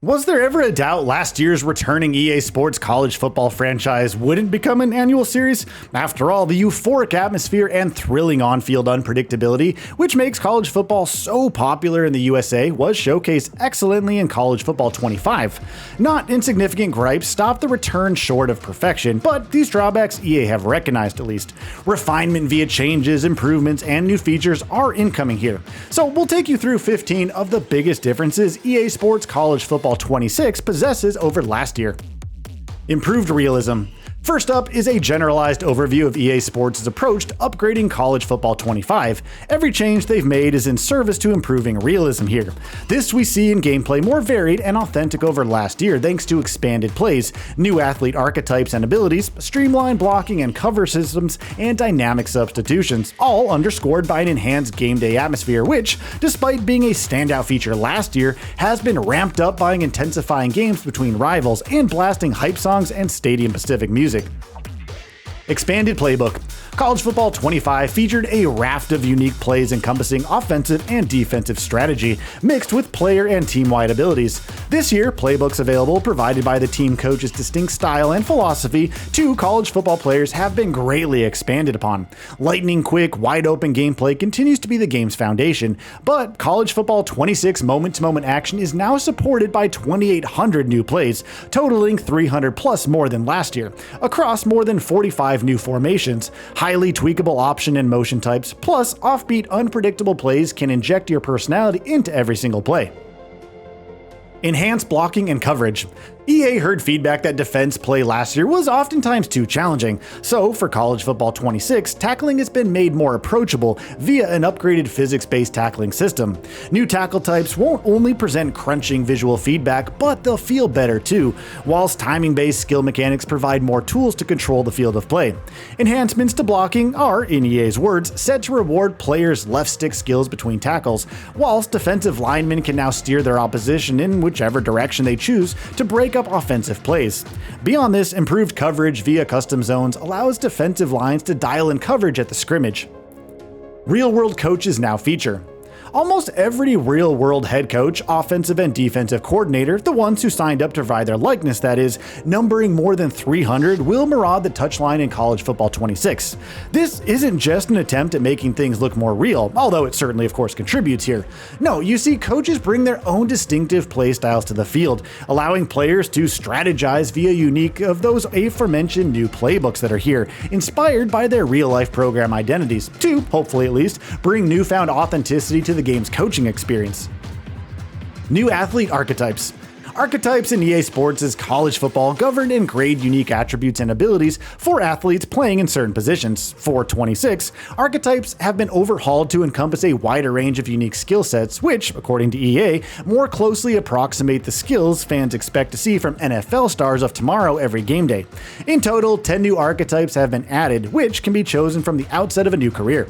Was there ever a doubt last year's returning EA Sports college football franchise wouldn't become an annual series? After all, the euphoric atmosphere and thrilling on-field unpredictability, which makes college football so popular in the USA, was showcased excellently in College Football 25. Not insignificant gripes stopped the return short of perfection, but these drawbacks EA have recognized at least. Refinement via changes, improvements, and new features are incoming here. So we'll take you through 15 of the biggest differences EA Sports College Football 26 possesses over last year. Improved realism. First up is a generalized overview of EA Sports' approach to upgrading College Football 25. Every change they've made is in service to improving realism here. This we see in gameplay more varied and authentic over last year thanks to expanded plays, new athlete archetypes and abilities, streamlined blocking and cover systems, and dynamic substitutions, all underscored by an enhanced game day atmosphere which, despite being a standout feature last year, has been ramped up by intensifying games between rivals and blasting hype songs and Stadium Pacific music. Expanded playbook. College Football 25 featured a raft of unique plays encompassing offensive and defensive strategy, mixed with player and team-wide abilities. This year, playbooks available provided by the team coach's distinct style and philosophy to college football players have been greatly expanded upon. Lightning quick, wide-open gameplay continues to be the game's foundation, but College Football 26 moment-to-moment action is now supported by 2,800 new plays, totaling 300 plus more than last year, across more than 45 new formations. Highly tweakable option and motion types, plus offbeat unpredictable plays can inject your personality into every single play. Enhanced blocking and coverage. EA heard feedback that defense play last year was oftentimes too challenging, so for College Football 26, tackling has been made more approachable via an upgraded physics-based tackling system. New tackle types won't only present crunching visual feedback, but they'll feel better too, whilst timing-based skill mechanics provide more tools to control the field of play. Enhancements to blocking are, in EA's words, set to reward players' left stick skills between tackles, whilst defensive linemen can now steer their opposition in whichever direction they choose to break up offensive plays. Beyond this, improved coverage via custom zones allows defensive lines to dial in coverage at the scrimmage. Real-world coaches now feature. Almost every real-world head coach, offensive and defensive coordinator, the ones who signed up to provide their likeness that is, numbering more than 300, will maraud the touchline in College Football 26. This isn't just an attempt at making things look more real, although it certainly of course contributes here. No, you see coaches bring their own distinctive play styles to the field, allowing players to strategize via unique of those aforementioned new playbooks that are here, inspired by their real-life program identities, to, hopefully at least, bring newfound authenticity to the game's coaching experience. New athlete archetypes. Archetypes in EA Sports' college football govern and grade unique attributes and abilities for athletes playing in certain positions. For 26, archetypes have been overhauled to encompass a wider range of unique skill sets, which, according to EA, more closely approximate the skills fans expect to see from NFL stars of tomorrow every game day. In total, 10 new archetypes have been added, which can be chosen from the outset of a new career.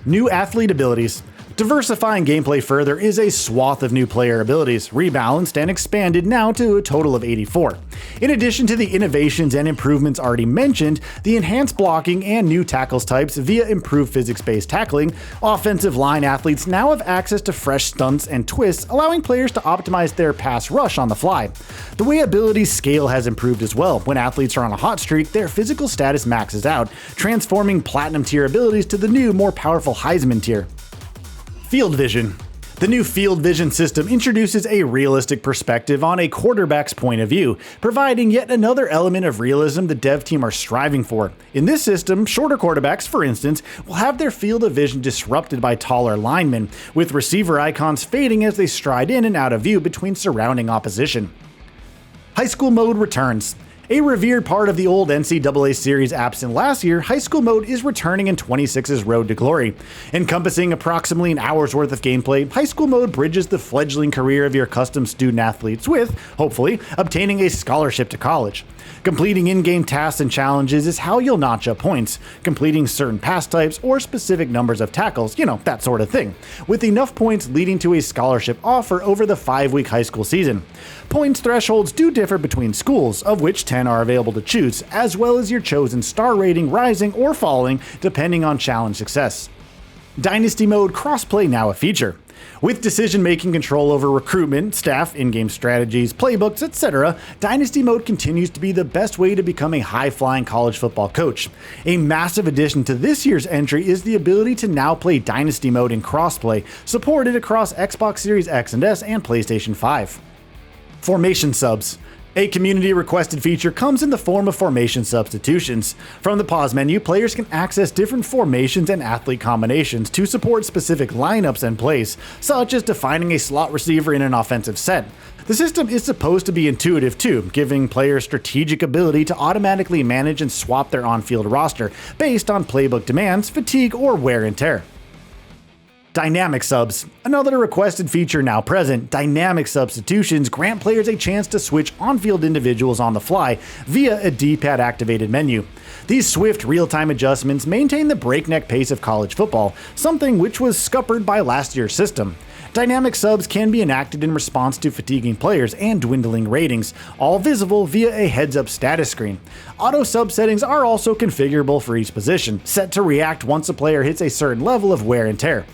New athlete abilities. Diversifying gameplay further is a swath of new player abilities, rebalanced and expanded now to a total of 84. In addition to the innovations and improvements already mentioned, the enhanced blocking and new tackles types via improved physics-based tackling, offensive line athletes now have access to fresh stunts and twists, allowing players to optimize their pass rush on the fly. The way abilities scale has improved as well. When athletes are on a hot streak, their physical status maxes out, transforming platinum tier abilities to the new, more powerful Heisman tier. Field vision. The new field vision system introduces a realistic perspective on a quarterback's point of view, providing yet another element of realism the dev team are striving for. In this system, shorter quarterbacks, for instance, will have their field of vision disrupted by taller linemen, with receiver icons fading as they stride in and out of view between surrounding opposition. High School Mode returns. A revered part of the old NCAA series absent last year, High School Mode is returning in 26's Road to Glory. Encompassing approximately an hour's worth of gameplay, High School Mode bridges the fledgling career of your custom student athletes with, hopefully, obtaining a scholarship to college. Completing in-game tasks and challenges is how you'll notch up points, completing certain pass types or specific numbers of tackles, that sort of thing, with enough points leading to a scholarship offer over the 5-week high school season. Points thresholds do differ between schools, of which 10 are available to choose, as well as your chosen star rating rising or falling depending on challenge success. Dynasty Mode crossplay now a feature. With decision-making control over recruitment, staff, in-game strategies, playbooks, etc., Dynasty Mode continues to be the best way to become a high-flying college football coach. A massive addition to this year's entry is the ability to now play Dynasty Mode in crossplay, supported across Xbox Series X and S and PlayStation 5. Formation subs. A community-requested feature comes in the form of formation substitutions. From the pause menu, players can access different formations and athlete combinations to support specific lineups and plays, such as defining a slot receiver in an offensive set. The system is supposed to be intuitive too, giving players strategic ability to automatically manage and swap their on-field roster based on playbook demands, fatigue, or wear and tear. Dynamic subs. Another requested feature now present, dynamic substitutions grant players a chance to switch on-field individuals on the fly via a D-pad activated menu. These swift, real-time adjustments maintain the breakneck pace of college football, something which was scuppered by last year's system. Dynamic subs can be enacted in response to fatiguing players and dwindling ratings, all visible via a heads-up status screen. Auto sub settings are also configurable for each position, set to react once a player hits a certain level of wear and tear.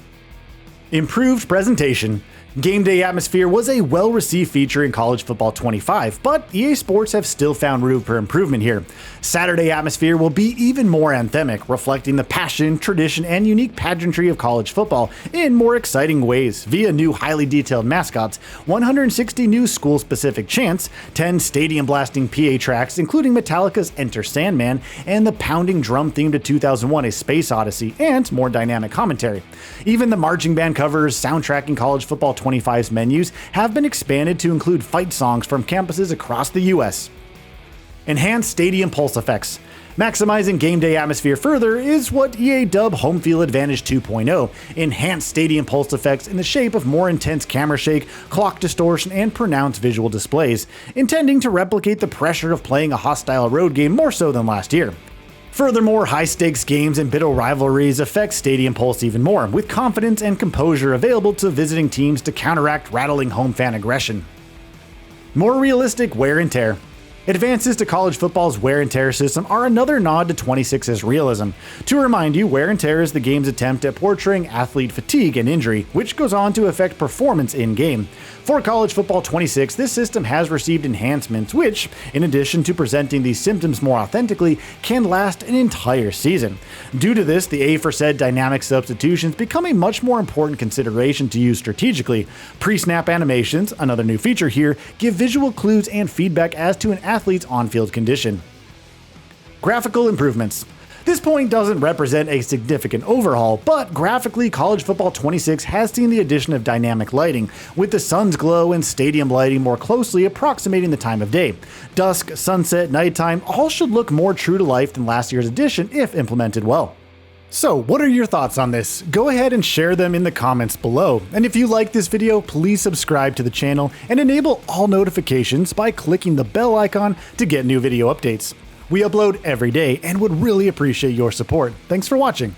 Improved presentation. Gameday atmosphere was a well-received feature in College Football 25, but EA Sports have still found room for improvement here. Saturday atmosphere will be even more anthemic, reflecting the passion, tradition, and unique pageantry of college football in more exciting ways via new highly detailed mascots, 160 new school-specific chants, 10 stadium-blasting PA tracks including Metallica's Enter Sandman, and the pounding drum theme to 2001: A Space Odyssey, and more dynamic commentary. Even the marching band covers soundtracking College Football 25's menus have been expanded to include fight songs from campuses across the US. Enhanced stadium pulse effects. Maximizing Gameday atmosphere further is what EA dub Home Field Advantage 2.0, enhanced stadium pulse effects in the shape of more intense camera shake, clock distortion, and pronounced visual displays, intending to replicate the pressure of playing a hostile road game more so than last year. Furthermore, high-stakes games and bitter rivalries affect Stadium Pulse even more, with confidence and composure available to visiting teams to counteract rattling home fan aggression. More realistic wear and tear. Advances to college football's wear and tear system are another nod to 26's realism. To remind you, wear and tear is the game's attempt at portraying athlete fatigue and injury, which goes on to affect performance in-game. For College Football 26, this system has received enhancements which, in addition to presenting these symptoms more authentically, can last an entire season. Due to this, the aforesaid dynamic substitutions become a much more important consideration to use strategically. Pre-snap animations, another new feature here, give visual clues and feedback as to an athlete's on-field condition. Graphical improvements. This point doesn't represent a significant overhaul, but graphically College Football 26 has seen the addition of dynamic lighting, with the sun's glow and stadium lighting more closely approximating the time of day. Dusk, sunset, nighttime all should look more true to life than last year's edition if implemented well. So, what are your thoughts on this? Go ahead and share them in the comments below. And if you like this video, please subscribe to the channel and enable all notifications by clicking the bell icon to get new video updates. We upload every day and would really appreciate your support. Thanks for watching.